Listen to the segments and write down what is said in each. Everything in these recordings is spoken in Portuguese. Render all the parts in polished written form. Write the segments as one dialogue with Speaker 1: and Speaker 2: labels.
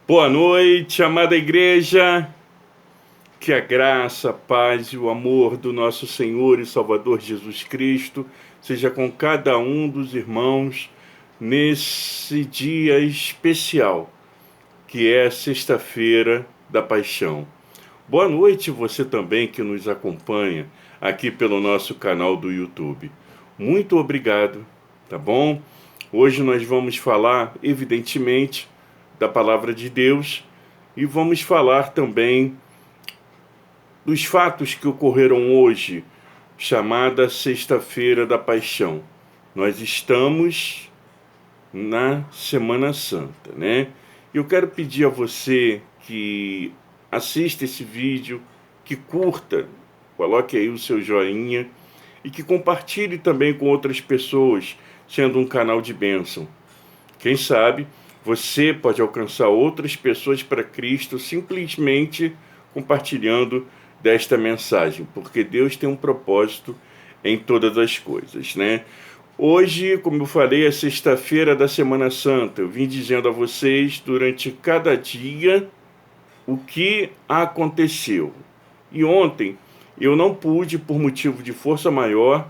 Speaker 1: Boa noite, amada igreja. Que a graça, a paz e o amor do nosso Senhor e Salvador Jesus Cristo seja com cada um dos irmãos nesse dia especial, que é sexta-feira da Paixão. Boa noite você também que nos acompanha aqui pelo nosso canal do YouTube. Muito obrigado, tá bom? Hoje nós vamos falar, evidentemente, da palavra de Deus e vamos falar também dos fatos que ocorreram hoje, chamada Sexta-feira da Paixão. Nós estamos na Semana Santa, né? Eu quero pedir a você que assista esse vídeo, que curta, coloque aí o seu joinha e que compartilhe também com outras pessoas, sendo um canal de bênção. Quem sabe você pode alcançar outras pessoas para Cristo simplesmente compartilhando desta mensagem, porque Deus tem um propósito em todas as coisas, né? Hoje, como eu falei, é sexta-feira da Semana Santa. Eu vim dizendo a vocês durante cada dia o que aconteceu. E ontem eu não pude, por motivo de força maior,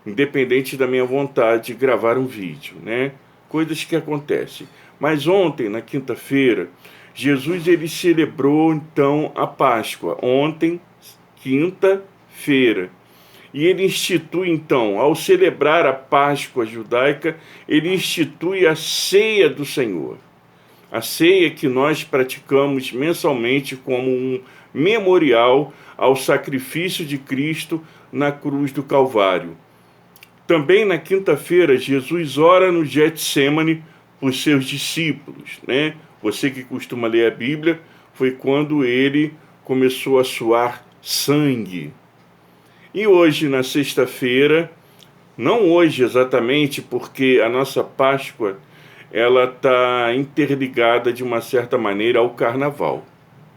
Speaker 1: independente da minha vontade, gravar um vídeo, né? Coisas que acontecem. Mas ontem, na quinta-feira, Jesus ele celebrou então a Páscoa. Ontem, quinta-feira. E ele institui então, ao celebrar a Páscoa judaica, ele institui a ceia do Senhor. A ceia que nós praticamos mensalmente como um memorial ao sacrifício de Cristo na cruz do Calvário. Também na quinta-feira, Jesus ora no Getsemane por seus discípulos, né? Você que costuma ler a Bíblia, foi quando ele começou a suar sangue. E hoje, na sexta-feira, não hoje exatamente, porque a nossa Páscoa ela está interligada de uma certa maneira ao Carnaval.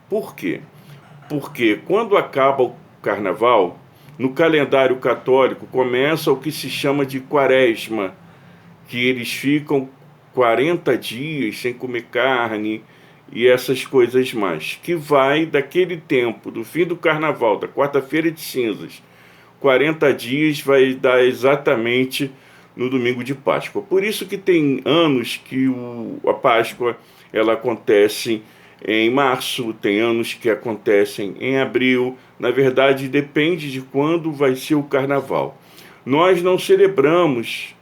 Speaker 1: Por quê? Porque quando acaba o Carnaval, no calendário católico começa o que se chama de Quaresma, que eles ficam 40 dias sem comer carne e essas coisas mais, que vai daquele tempo, do fim do Carnaval, da quarta-feira de cinzas, 40 dias vai dar exatamente no domingo de Páscoa. Por isso que tem anos que a Páscoa ela acontece em março, tem anos que acontecem em abril. Na verdade, depende de quando vai ser o Carnaval. Nós não celebramos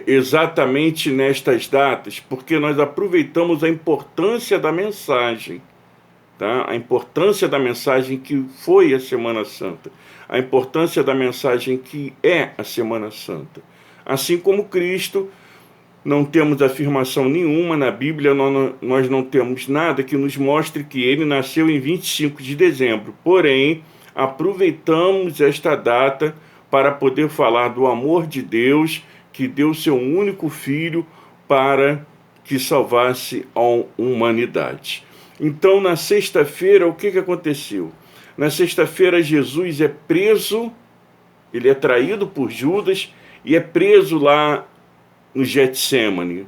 Speaker 1: exatamente nestas datas, porque nós aproveitamos a importância da mensagem, tá? A importância da mensagem que foi a Semana Santa, a importância da mensagem que é a Semana Santa. Assim como Cristo, não temos afirmação nenhuma na Bíblia, nós não temos nada que nos mostre que ele nasceu em 25 de dezembro. Porém, aproveitamos esta data para poder falar do amor de Deus, que deu seu único filho para que salvasse a humanidade. Então, na sexta-feira, o que aconteceu? Na sexta-feira, Jesus é preso, ele é traído por Judas e é preso lá no Getsemane.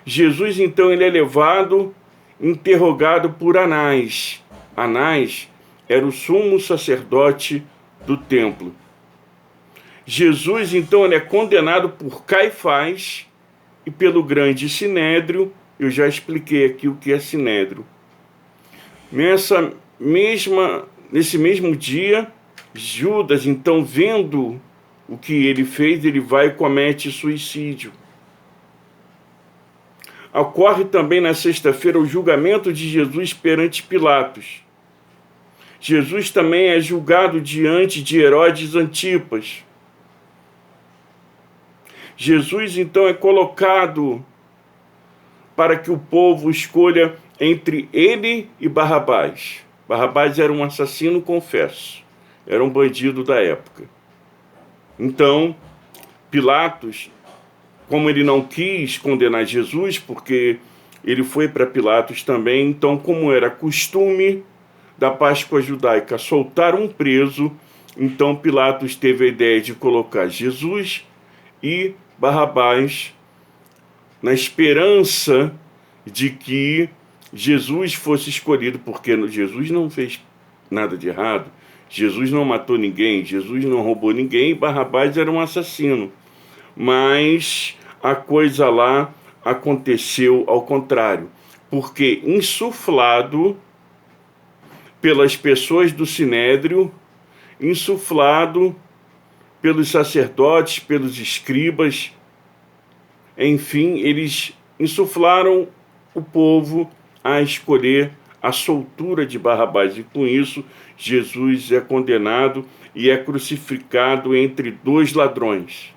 Speaker 1: Jesus, então, ele é levado, interrogado por Anás. Anás era o sumo sacerdote do templo. Jesus, então, ele é condenado por Caifás e pelo grande sinédrio. Eu já expliquei aqui o que é sinédrio. Nesse mesmo dia, Judas, então, vendo o que ele fez, ele vai e comete suicídio. Ocorre também na sexta-feira o julgamento de Jesus perante Pilatos. Jesus também é julgado diante de Herodes Antipas. Jesus, então, é colocado para que o povo escolha entre ele e Barrabás. Barrabás era um assassino, confesso. Era um bandido da época. Então, Pilatos, como ele não quis condenar Jesus, porque ele foi para Pilatos também, então, como era costume da Páscoa judaica soltar um preso, então Pilatos teve a ideia de colocar Jesus e Barrabás na esperança de que Jesus fosse escolhido, porque Jesus não fez nada de errado, Jesus não matou ninguém, Jesus não roubou ninguém, Barrabás era um assassino. Mas a coisa lá aconteceu ao contrário, porque insuflado pelas pessoas do Sinédrio, insuflado pelos sacerdotes, pelos escribas, enfim, eles insuflaram o povo a escolher a soltura de Barrabás. E com isso, Jesus é condenado e é crucificado entre dois ladrões.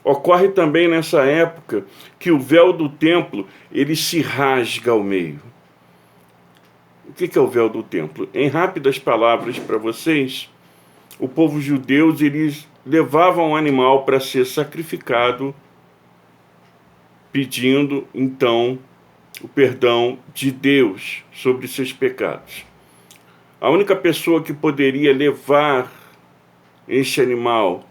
Speaker 1: Ocorre também nessa época que o véu do templo, ele se rasga ao meio. O que é o véu do templo? Em rápidas palavras para vocês, o povo judeu, eles levavam um animal para ser sacrificado, pedindo então o perdão de Deus sobre seus pecados. A única pessoa que poderia levar este animal,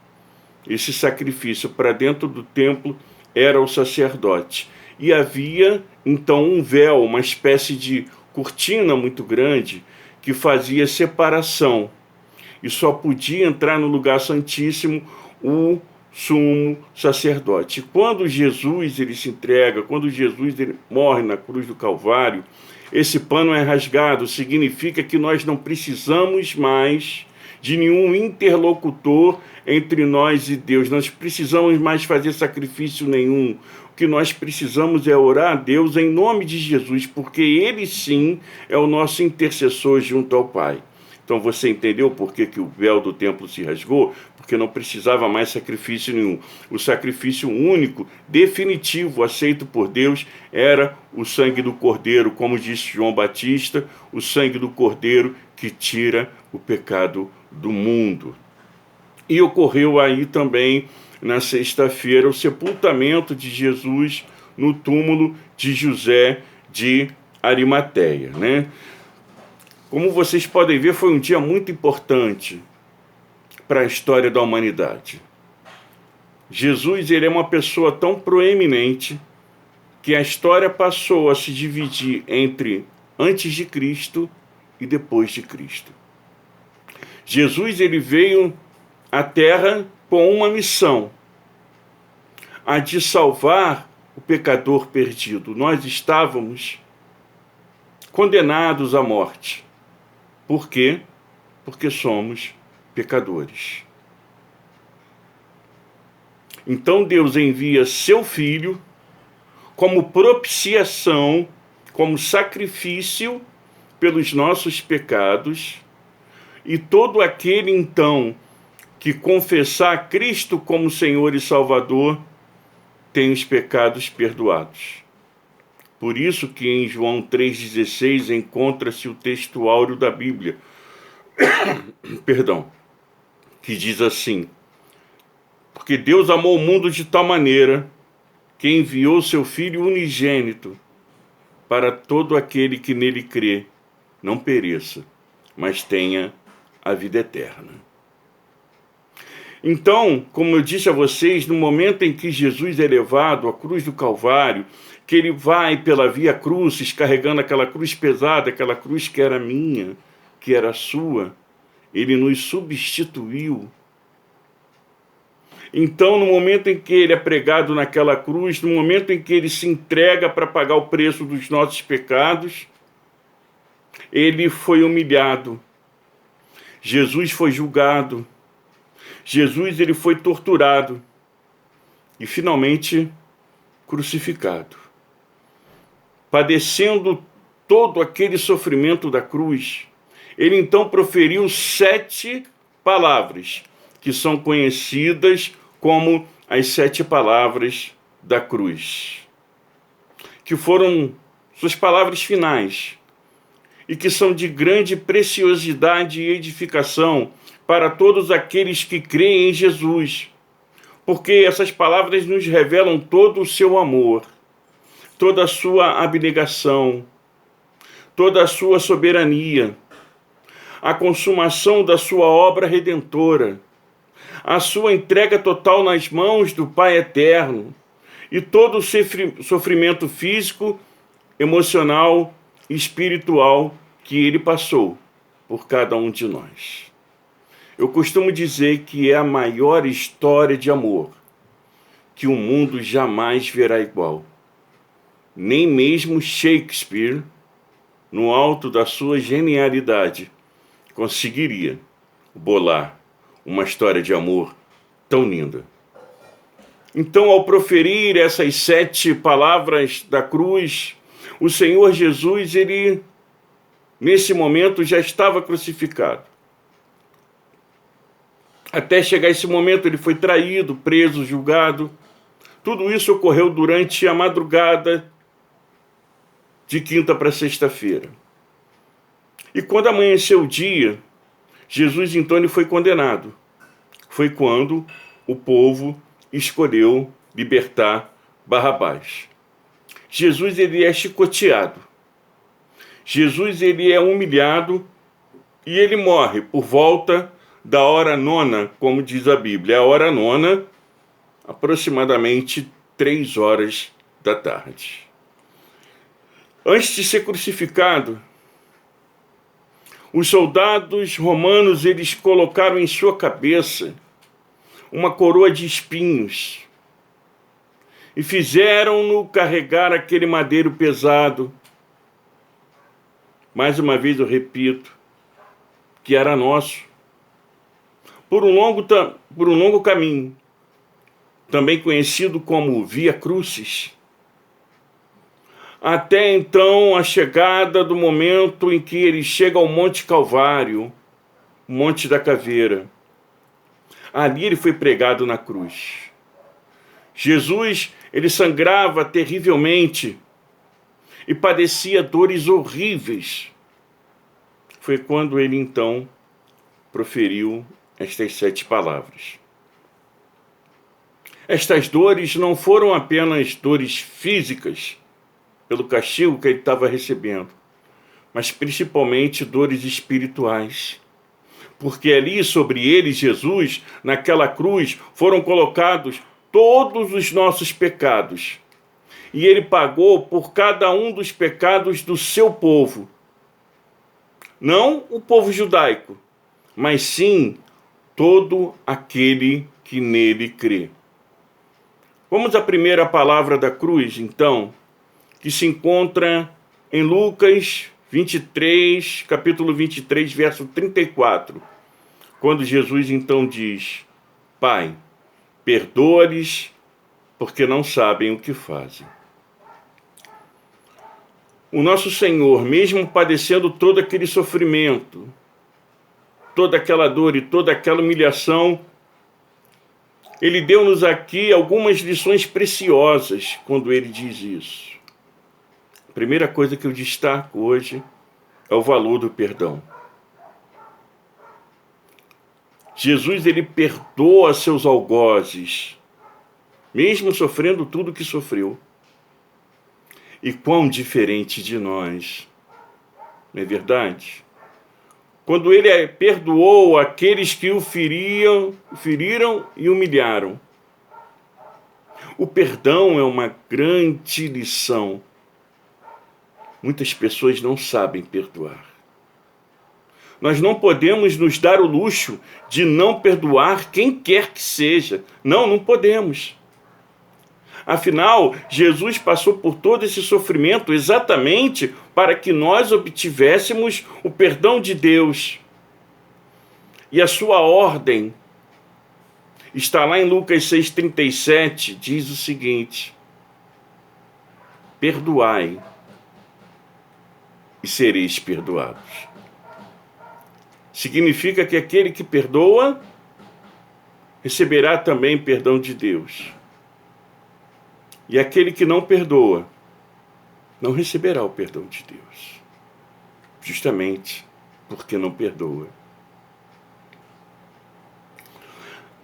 Speaker 1: esse sacrifício para dentro do templo, era o sacerdote. E havia então um véu, uma espécie de cortina muito grande que fazia separação. E só podia entrar no lugar santíssimo o sumo sacerdote. Quando Jesus ele se entrega, quando Jesus ele morre na cruz do Calvário, esse pano é rasgado, significa que nós não precisamos mais de nenhum interlocutor entre nós e Deus. Nós precisamos mais fazer sacrifício nenhum. O que nós precisamos é orar a Deus em nome de Jesus, porque Ele sim é o nosso intercessor junto ao Pai. Então você entendeu por que o véu do templo se rasgou? Porque não precisava mais sacrifício nenhum. O sacrifício único, definitivo, aceito por Deus, era o sangue do Cordeiro, como disse João Batista, o sangue do Cordeiro que tira o pecado do mundo. E ocorreu aí também, na sexta-feira, o sepultamento de Jesus no túmulo de José de Arimateia, né? Como vocês podem ver, foi um dia muito importante para a história da humanidade. Jesus ele é uma pessoa tão proeminente que a história passou a se dividir entre antes de Cristo e depois de Cristo. Jesus ele veio à Terra com uma missão, a de salvar o pecador perdido. Nós estávamos condenados à morte. Por quê? Porque somos pecadores. Então Deus envia seu Filho como propiciação, como sacrifício pelos nossos pecados, e todo aquele então que confessar Cristo como Senhor e Salvador tem os pecados perdoados. Por isso que em João 3,16 encontra-se o texto áureo da Bíblia, perdão, que diz assim: porque Deus amou o mundo de tal maneira que enviou seu Filho unigênito para todo aquele que nele crê, não pereça, mas tenha a vida eterna. Então, como eu disse a vocês, no momento em que Jesus é levado à cruz do Calvário, que ele vai pela via crucis, carregando aquela cruz pesada, aquela cruz que era minha, que era sua, ele nos substituiu. Então, no momento em que ele é pregado naquela cruz, no momento em que ele se entrega para pagar o preço dos nossos pecados, ele foi humilhado. Jesus foi julgado. Jesus ele foi torturado e finalmente crucificado. Padecendo todo aquele sofrimento da cruz, ele então proferiu 7 palavras, que são conhecidas como as 7 palavras da cruz, que foram suas palavras finais, e que são de grande preciosidade e edificação para todos aqueles que creem em Jesus, porque essas palavras nos revelam todo o seu amor, toda a sua abnegação, toda a sua soberania, a consumação da sua obra redentora, a sua entrega total nas mãos do Pai Eterno e todo o sofrimento físico, emocional e espiritual que ele passou por cada um de nós. Eu costumo dizer que é a maior história de amor que o mundo jamais verá igual. Nem mesmo Shakespeare, no alto da sua genialidade, conseguiria bolar uma história de amor tão linda. Então, ao proferir essas 7 palavras da cruz, o Senhor Jesus, ele, nesse momento, já estava crucificado. Até chegar esse momento, ele foi traído, preso, julgado. Tudo isso ocorreu durante a madrugada de quinta para sexta-feira. E quando amanheceu o dia, Jesus então ele foi condenado. Foi quando o povo escolheu libertar Barrabás. Jesus ele é chicoteado. Jesus ele é humilhado e ele morre por volta da hora nona, como diz a Bíblia. A hora nona, aproximadamente 3 horas da tarde. Antes de ser crucificado, os soldados romanos eles colocaram em sua cabeça uma coroa de espinhos e fizeram-no carregar aquele madeiro pesado. Mais uma vez eu repito, que era nosso, por um longo caminho, também conhecido como Via Crucis, até então a chegada do momento em que ele chega ao Monte Calvário, Monte da Caveira. Ali ele foi pregado na cruz. Jesus, ele sangrava terrivelmente e padecia dores horríveis. Foi quando ele então proferiu estas 7 palavras. Estas dores não foram apenas dores físicas, pelo castigo que ele estava recebendo, mas principalmente dores espirituais. Porque ali sobre ele, Jesus, naquela cruz, foram colocados todos os nossos pecados. E ele pagou por cada um dos pecados do seu povo. Não o povo judaico, mas sim todo aquele que nele crê. Vamos à primeira palavra da cruz, então, que se encontra em Lucas 23, capítulo 23, verso 34, quando Jesus então diz: Pai, perdoa-lhes, porque não sabem o que fazem. O nosso Senhor, mesmo padecendo todo aquele sofrimento, toda aquela dor e toda aquela humilhação, ele deu-nos aqui algumas lições preciosas quando ele diz isso. A primeira coisa que eu destaco hoje é o valor do perdão. Jesus, ele perdoa seus algozes, mesmo sofrendo tudo que sofreu. E quão diferente de nós, não é verdade? Quando ele perdoou aqueles que o feriram e humilharam. O perdão é uma grande lição. Muitas pessoas não sabem perdoar. Nós não podemos nos dar o luxo de não perdoar quem quer que seja. Não podemos. Afinal, Jesus passou por todo esse sofrimento exatamente para que nós obtivéssemos o perdão de Deus. E a sua ordem está lá em Lucas 6,37, diz o seguinte: perdoai e sereis perdoados. Significa que aquele que perdoa receberá também perdão de Deus. E aquele que não perdoa não receberá o perdão de Deus, justamente porque não perdoa.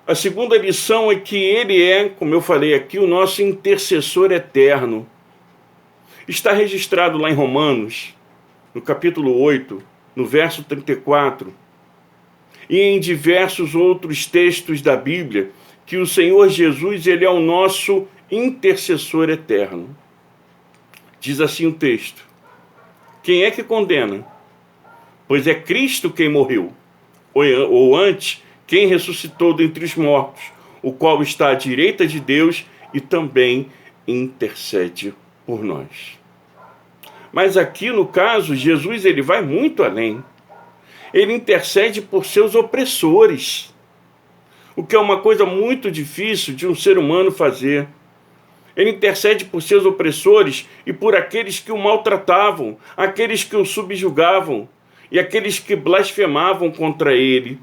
Speaker 1: A segunda lição é que ele é, como eu falei aqui, o nosso intercessor eterno. Está registrado lá em Romanos, no capítulo 8, no verso 34, e em diversos outros textos da Bíblia, que o Senhor Jesus, ele é o nosso intercessor eterno. Diz assim o texto: quem é que condena? Pois é Cristo quem morreu, ou antes, quem ressuscitou dentre os mortos, o qual está à direita de Deus e também intercede por nós. Mas aqui no caso, Jesus ele vai muito além. Ele intercede por seus opressores, o que é uma coisa muito difícil de um ser humano fazer. Ele intercede por seus opressores e por aqueles que o maltratavam, aqueles que o subjugavam e aqueles que blasfemavam contra ele.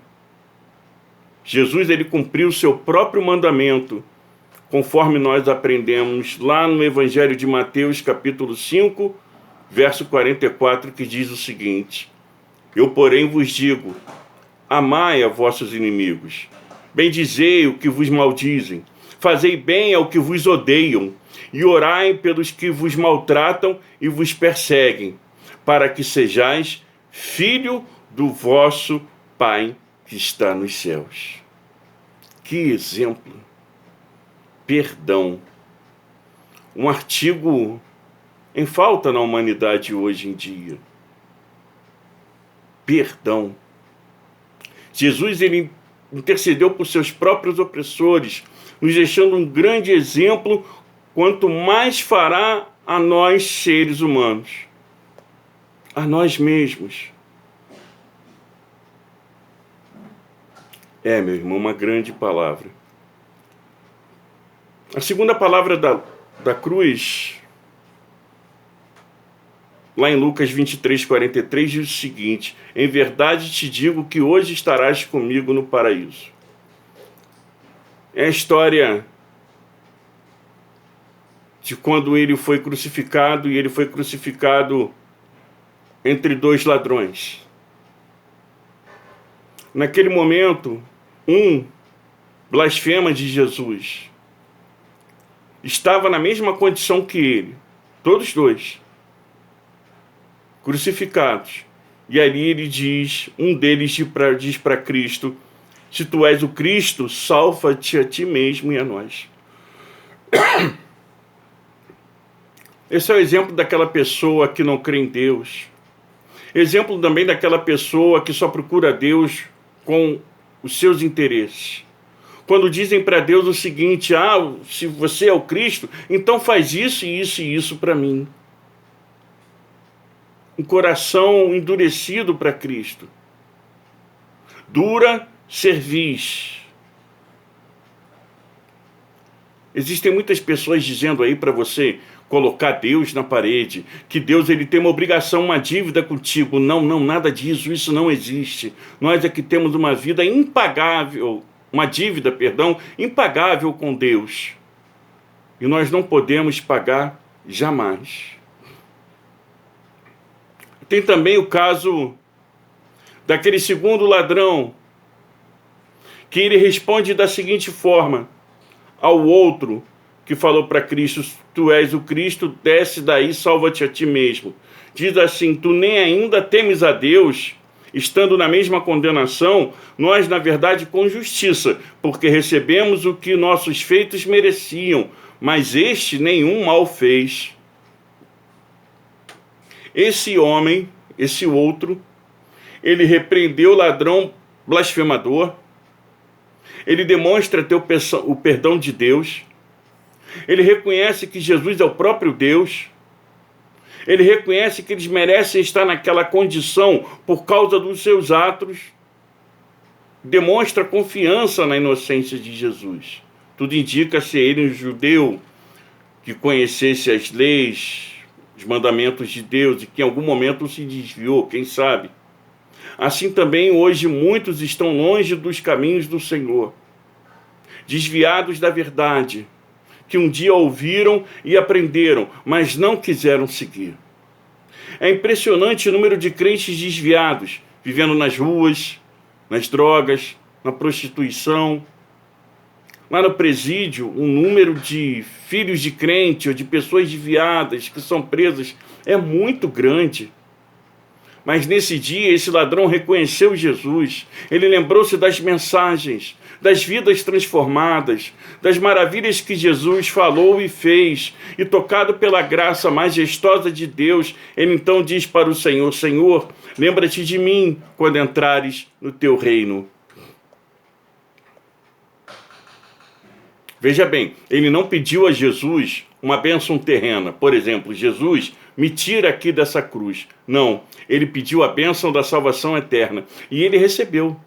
Speaker 1: Jesus ele cumpriu o seu próprio mandamento, conforme nós aprendemos lá no Evangelho de Mateus, capítulo 5, verso 44, que diz o seguinte: eu, porém, vos digo, amai a vossos inimigos, bendizei o que vos maldizem, fazei bem ao que vos odeiam, e orai pelos que vos maltratam e vos perseguem, para que sejais filho do vosso Pai que está nos céus. Que exemplo! Perdão. Um artigo em falta na humanidade hoje em dia. Perdão. Jesus ele intercedeu por seus próprios opressores, nos deixando um grande exemplo, quanto mais fará a nós seres humanos, a nós mesmos. Meu irmão, uma grande palavra. A segunda palavra da cruz, lá em Lucas 23, 43, diz o seguinte: em verdade te digo que hoje estarás comigo no paraíso. É a história de quando ele foi crucificado, e ele foi crucificado entre dois ladrões. Naquele momento, um blasfema de Jesus. Estava na mesma condição que ele, todos dois, crucificados. E ali ele diz, um deles diz para Cristo: se tu és o Cristo, salva-te a ti mesmo e a nós. Esse é o exemplo daquela pessoa que não crê em Deus. Exemplo também daquela pessoa que só procura Deus com os seus interesses. Quando dizem para Deus o seguinte: se você é o Cristo, então faz isso e isso e isso para mim. Um coração endurecido para Cristo. Dura cerviz. Existem muitas pessoas dizendo aí para você colocar Deus na parede, que Deus ele tem uma obrigação, uma dívida contigo. Não, nada disso, isso não existe. Nós é que temos uma vida impagável, uma dívida, impagável com Deus. E nós não podemos pagar jamais. Tem também o caso daquele segundo ladrão, que ele responde da seguinte forma ao outro que falou para Cristo: tu és o Cristo, desce daí, salva-te a ti mesmo. Diz assim: tu nem ainda temes a Deus, estando na mesma condenação, nós na verdade com justiça, porque recebemos o que nossos feitos mereciam, mas este nenhum mal fez. Esse homem, esse outro, ele repreendeu o ladrão blasfemador, ele demonstra ter o perdão de Deus, ele reconhece que Jesus é o próprio Deus, ele reconhece que eles merecem estar naquela condição por causa dos seus atos, demonstra confiança na inocência de Jesus. Tudo indica ser ele um judeu que conhecesse as leis, os mandamentos de Deus, e que em algum momento se desviou, quem sabe. Assim também hoje muitos estão longe dos caminhos do Senhor, desviados da verdade, que um dia ouviram e aprenderam, mas não quiseram seguir. É impressionante o número de crentes desviados, vivendo nas ruas, nas drogas, na prostituição. Lá no presídio, o número de filhos de crente ou de pessoas desviadas que são presas é muito grande. Mas nesse dia, esse ladrão reconheceu Jesus. Ele lembrou-se das mensagens, das vidas transformadas, das maravilhas que Jesus falou e fez. E tocado pela graça majestosa de Deus, ele então diz para o Senhor: Senhor, lembra-te de mim quando entrares no teu reino. Veja bem, ele não pediu a Jesus uma bênção terrena. Por exemplo, Jesus, me tira aqui dessa cruz. Não, ele pediu a bênção da salvação eterna. E ele recebeu.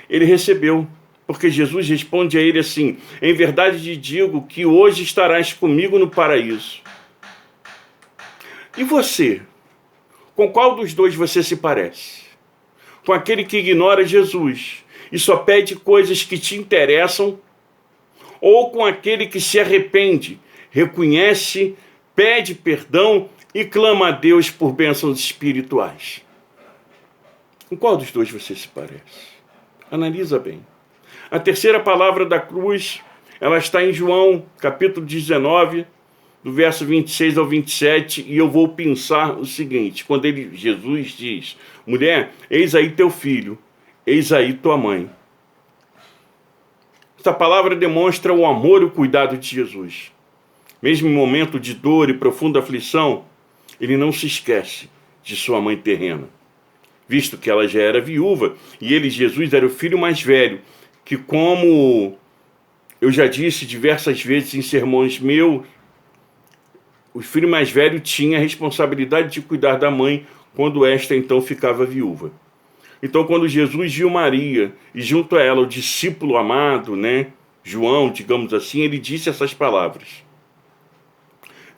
Speaker 1: Ele recebeu. Porque Jesus responde a ele assim: em verdade te digo que hoje estarás comigo no paraíso. E você? Com qual dos dois você se parece? Com aquele que ignora Jesus e só pede coisas que te interessam? Ou com aquele que se arrepende, reconhece, pede perdão e clama a Deus por bênçãos espirituais? Com qual dos dois você se parece? Analisa bem. A terceira palavra da cruz, ela está em João, capítulo 19, do verso 26 ao 27, e eu vou pensar o seguinte, quando Jesus diz: mulher, eis aí teu filho, eis aí tua mãe. Esta palavra demonstra o amor e o cuidado de Jesus. Mesmo em momento de dor e profunda aflição, ele não se esquece de sua mãe terrena, visto que ela já era viúva e ele, Jesus, era o filho mais velho, que, como eu já disse diversas vezes em sermões meus, o filho mais velho tinha a responsabilidade de cuidar da mãe quando esta então ficava viúva. Então, quando Jesus viu Maria e junto a ela o discípulo amado, João, digamos assim, ele disse essas palavras.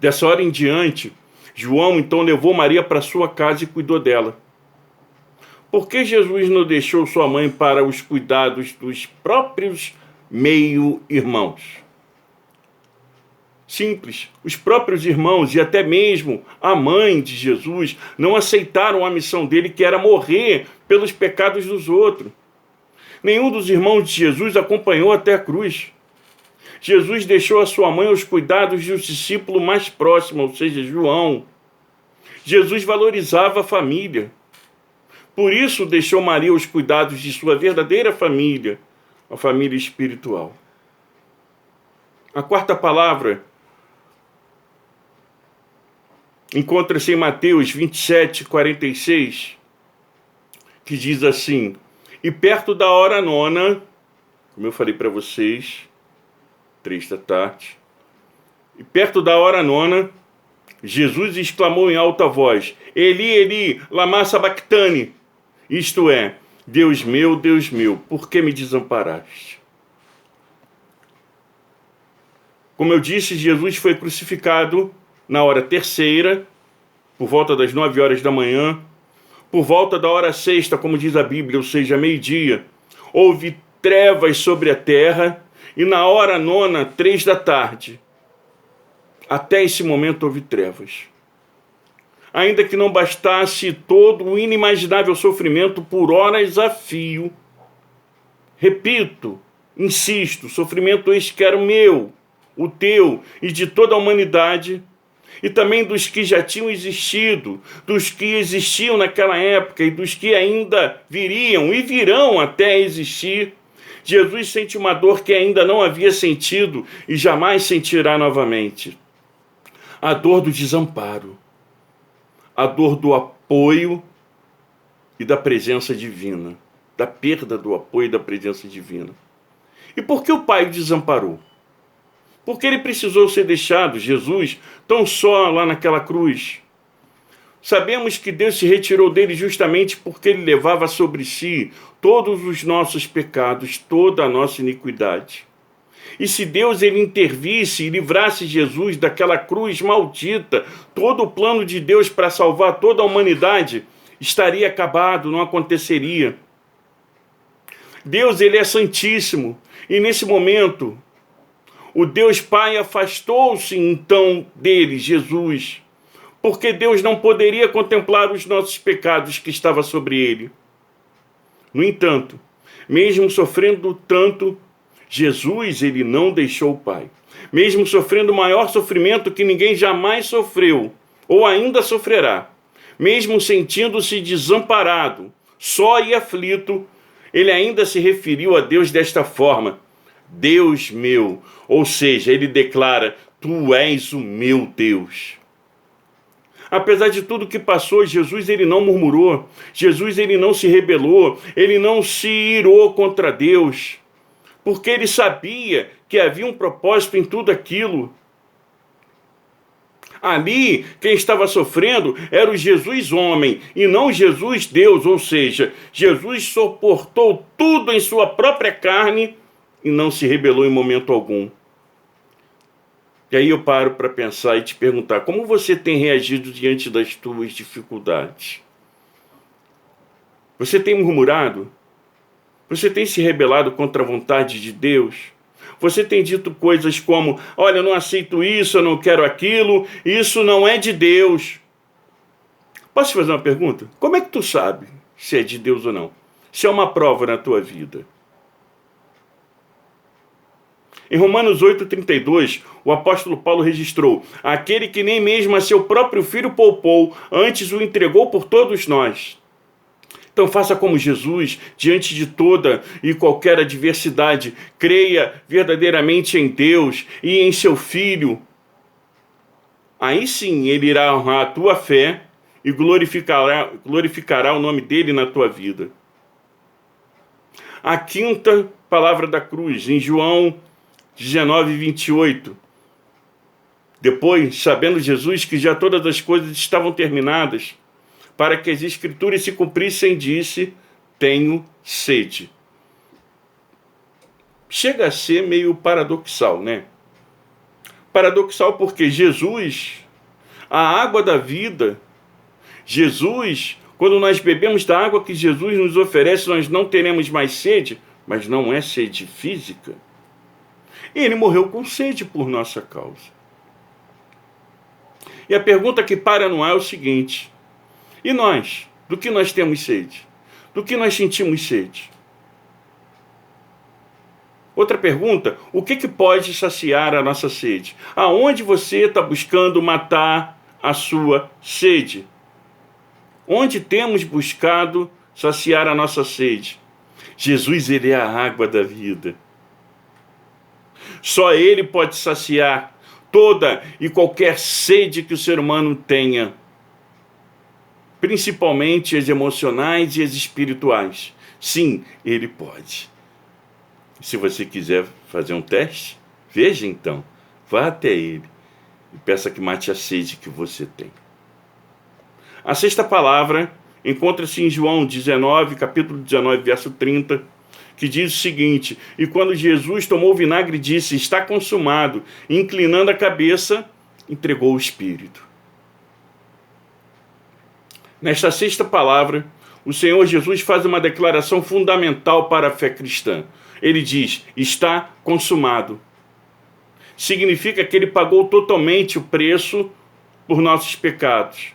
Speaker 1: Dessa hora em diante, João então levou Maria para sua casa e cuidou dela. Por que Jesus não deixou sua mãe para os cuidados dos próprios meio-irmãos? Simples. Os próprios irmãos e até mesmo a mãe de Jesus não aceitaram a missão dele, que era morrer pelos pecados dos outros. Nenhum dos irmãos de Jesus acompanhou até a cruz. Jesus deixou a sua mãe aos cuidados de um discípulo mais próximo, ou seja, João. Jesus valorizava a família. Por isso deixou Maria aos cuidados de sua verdadeira família, a família espiritual. A quarta palavra encontra-se em Mateus 27, 46, que diz assim: e perto da hora nona, como eu falei para vocês, 3 da tarde, e perto da hora nona, Jesus exclamou em alta voz: Eli, Eli, lama sabachthani, isto é, Deus meu, por que me desamparaste? Como eu disse, Jesus foi crucificado na hora terceira, por volta das 9 horas da manhã. Por volta da hora sexta, como diz a Bíblia, ou seja, meio-dia, houve trevas sobre a terra, e na hora nona, 3 da tarde, até esse momento houve trevas. Ainda que não bastasse todo o inimaginável sofrimento por horas a fio, repito, insisto, sofrimento esse que era o meu, o teu e de toda a humanidade, e também dos que já tinham existido, dos que existiam naquela época e dos que ainda viriam e virão até existir. Jesus sente uma dor que ainda não havia sentido e jamais sentirá novamente. A dor do desamparo, a dor do apoio e da presença divina, da perda do apoio e da presença divina. E por que o Pai o desamparou? Porque ele precisou ser deixado, Jesus, tão só lá naquela cruz. Sabemos que Deus se retirou dele justamente porque ele levava sobre si todos os nossos pecados, toda a nossa iniquidade. E se Deus ele intervisse e livrasse Jesus daquela cruz maldita, todo o plano de Deus para salvar toda a humanidade estaria acabado, não aconteceria. Deus ele é santíssimo e nesse momento o Deus Pai afastou-se então dele, Jesus, porque Deus não poderia contemplar os nossos pecados que estavam sobre ele. No entanto, mesmo sofrendo tanto, Jesus ele não deixou o Pai. Mesmo sofrendo o maior sofrimento que ninguém jamais sofreu, ou ainda sofrerá, mesmo sentindo-se desamparado, só e aflito, ele ainda se referiu a Deus desta forma: Deus meu, ou seja, ele declara: tu és o meu Deus. Apesar de tudo que passou, Jesus ele não murmurou, Jesus ele não se rebelou, ele não se irou contra Deus, porque ele sabia que havia um propósito em tudo aquilo. Ali, quem estava sofrendo era o Jesus homem e não Jesus Deus, ou seja, Jesus suportou tudo em sua própria carne e não se rebelou em momento algum. E aí eu paro para pensar e te perguntar: como você tem reagido diante das tuas dificuldades? Você tem murmurado? Você tem se rebelado contra a vontade de Deus? Você tem dito coisas como: olha, eu não aceito isso, eu não quero aquilo, isso não é de Deus. Posso te fazer uma pergunta? Como é que tu sabe se é de Deus ou não? Se é uma prova na tua vida? Em Romanos 8,32, o apóstolo Paulo registrou: aquele que nem mesmo a seu próprio filho poupou, antes o entregou por todos nós. Então faça como Jesus, diante de toda e qualquer adversidade, creia verdadeiramente em Deus e em seu Filho. Aí sim ele irá honrar a tua fé e glorificará o nome dele na tua vida. A quinta palavra da cruz, em João 19:28. Depois, sabendo Jesus que já todas as coisas estavam terminadas, para que as Escrituras se cumprissem, disse: tenho sede. Chega a ser meio paradoxal, né? Paradoxal porque Jesus, a água da vida, Jesus, quando nós bebemos da água que Jesus nos oferece, nós não teremos mais sede, mas não é sede física. Ele morreu com sede por nossa causa. E a pergunta que para no ar é o seguinte: e nós? Do que nós temos sede? Do que nós sentimos sede? Outra pergunta: o que pode saciar a nossa sede? Aonde você está buscando matar a sua sede? Onde temos buscado saciar a nossa sede? Jesus, ele é a água da vida. Só ele pode saciar toda e qualquer sede que o ser humano tenha, principalmente as emocionais e as espirituais. Sim, ele pode. Se você quiser fazer um teste, veja então, vá até ele e peça que mate a sede que você tem. A sexta palavra encontra-se em João 19, capítulo 19, verso 30, que diz o seguinte: e quando Jesus tomou o vinagre, disse: está consumado, e inclinando a cabeça, entregou o Espírito. Nesta sexta palavra, o Senhor Jesus faz uma declaração fundamental para a fé cristã. Ele diz: está consumado. Significa que ele pagou totalmente o preço por nossos pecados.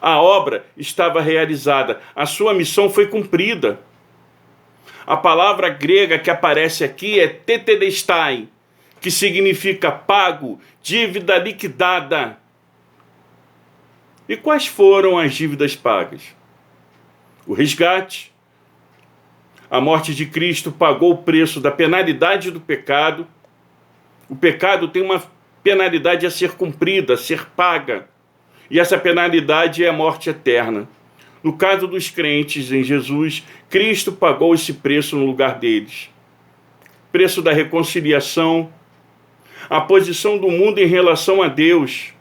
Speaker 1: A obra estava realizada, a sua missão foi cumprida. A palavra grega que aparece aqui é tetelestai, que significa pago, dívida liquidada. E quais foram as dívidas pagas? O resgate. A morte de Cristo pagou o preço da penalidade do pecado. O pecado tem uma penalidade a ser cumprida, a ser paga. E essa penalidade é a morte eterna. No caso dos crentes em Jesus, Cristo pagou esse preço no lugar deles. Preço da reconciliação. A posição do mundo em relação a Deus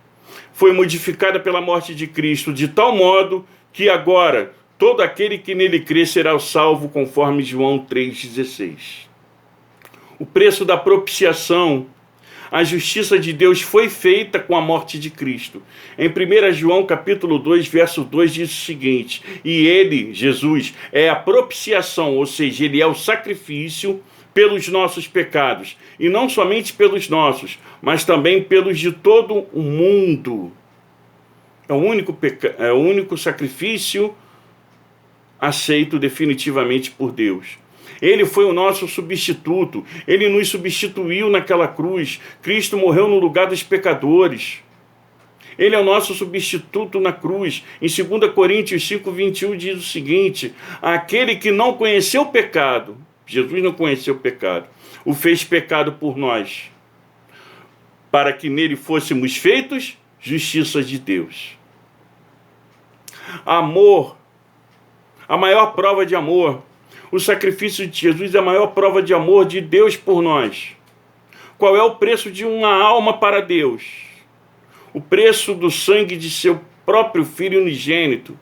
Speaker 1: foi modificada pela morte de Cristo, de tal modo que agora todo aquele que nele crê será salvo, conforme João 3,16. O preço da propiciação. A justiça de Deus foi feita com a morte de Cristo. Em 1 João capítulo 2, verso 2, diz o seguinte: e ele, Jesus, é a propiciação, ou seja, ele é o sacrifício pelos nossos pecados. E não somente pelos nossos, mas também pelos de todo o mundo. É o único sacrifício aceito definitivamente por Deus. Ele foi o nosso substituto. Ele nos substituiu naquela cruz. Cristo morreu no lugar dos pecadores. Ele é o nosso substituto na cruz. Em 2 Coríntios 5:21 diz o seguinte: aquele que não conheceu o pecado, Jesus não conheceu o pecado, o fez pecado por nós, para que nele fôssemos feitos justiça de Deus. Amor, a maior prova de amor. O sacrifício de Jesus é a maior prova de amor de Deus por nós. Qual é o preço de uma alma para Deus? O preço do sangue de seu próprio Filho unigênito.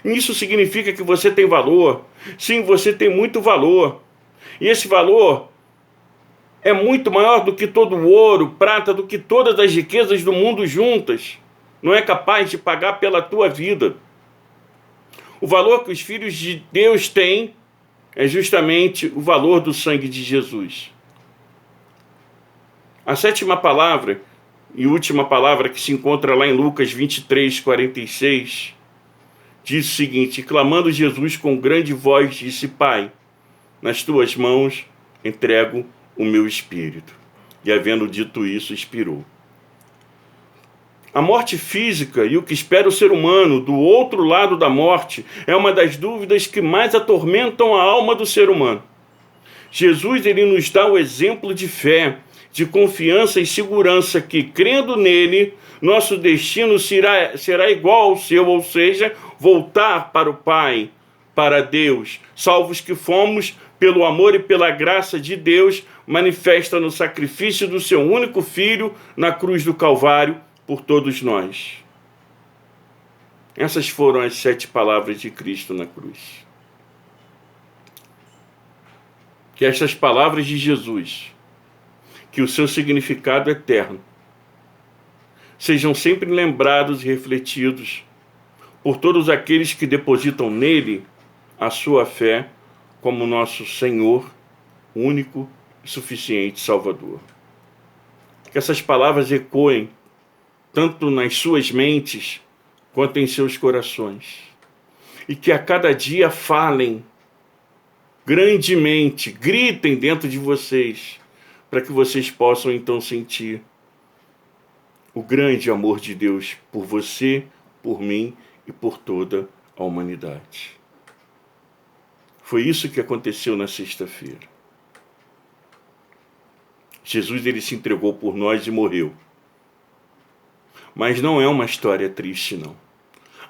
Speaker 1: Isso significa que você tem valor. Sim, você tem muito valor. E esse valor é muito maior do que todo o ouro, prata, do que todas as riquezas do mundo juntas. Não é capaz de pagar pela tua vida. O valor que os filhos de Deus têm é justamente o valor do sangue de Jesus. A sétima palavra e última palavra que se encontra lá em Lucas 23:46 diz o seguinte: clamando Jesus com grande voz, disse: Pai, nas tuas mãos entrego o meu espírito. E havendo dito isso, expirou. A morte física e o que espera o ser humano do outro lado da morte é uma das dúvidas que mais atormentam a alma do ser humano. Jesus, ele nos dá o exemplo de fé, de confiança e segurança que, crendo nele, nosso destino será igual ao seu, ou seja, voltar para o Pai, para Deus, salvos que fomos pelo amor e pela graça de Deus, manifesta no sacrifício do seu único Filho na cruz do Calvário, por todos nós. Essas foram as 7 palavras de Cristo na cruz. Que estas palavras de Jesus, que o seu significado eterno, sejam sempre lembrados e refletidos por todos aqueles que depositam nele a sua fé como nosso Senhor, único e suficiente Salvador. Que essas palavras ecoem tanto nas suas mentes, quanto em seus corações. E que a cada dia falem grandemente, gritem dentro de vocês, para que vocês possam então sentir o grande amor de Deus por você, por mim e por toda a humanidade. Foi isso que aconteceu na sexta-feira. Jesus, ele se entregou por nós e morreu. Mas não é uma história triste, não.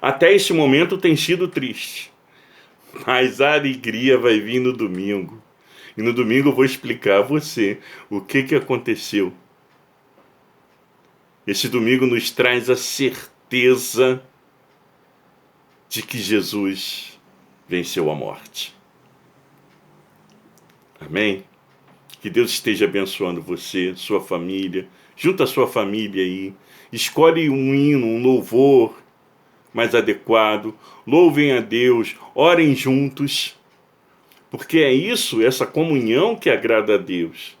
Speaker 1: Até esse momento tem sido triste. Mas a alegria vai vir no domingo. E no domingo eu vou explicar a você o que aconteceu. Esse domingo nos traz a certeza de que Jesus venceu a morte. Amém? Que Deus esteja abençoando você, sua família. Junta a sua família aí. Escolhe um hino, um louvor mais adequado. Louvem a Deus, orem juntos. Porque é isso, essa comunhão que agrada a Deus.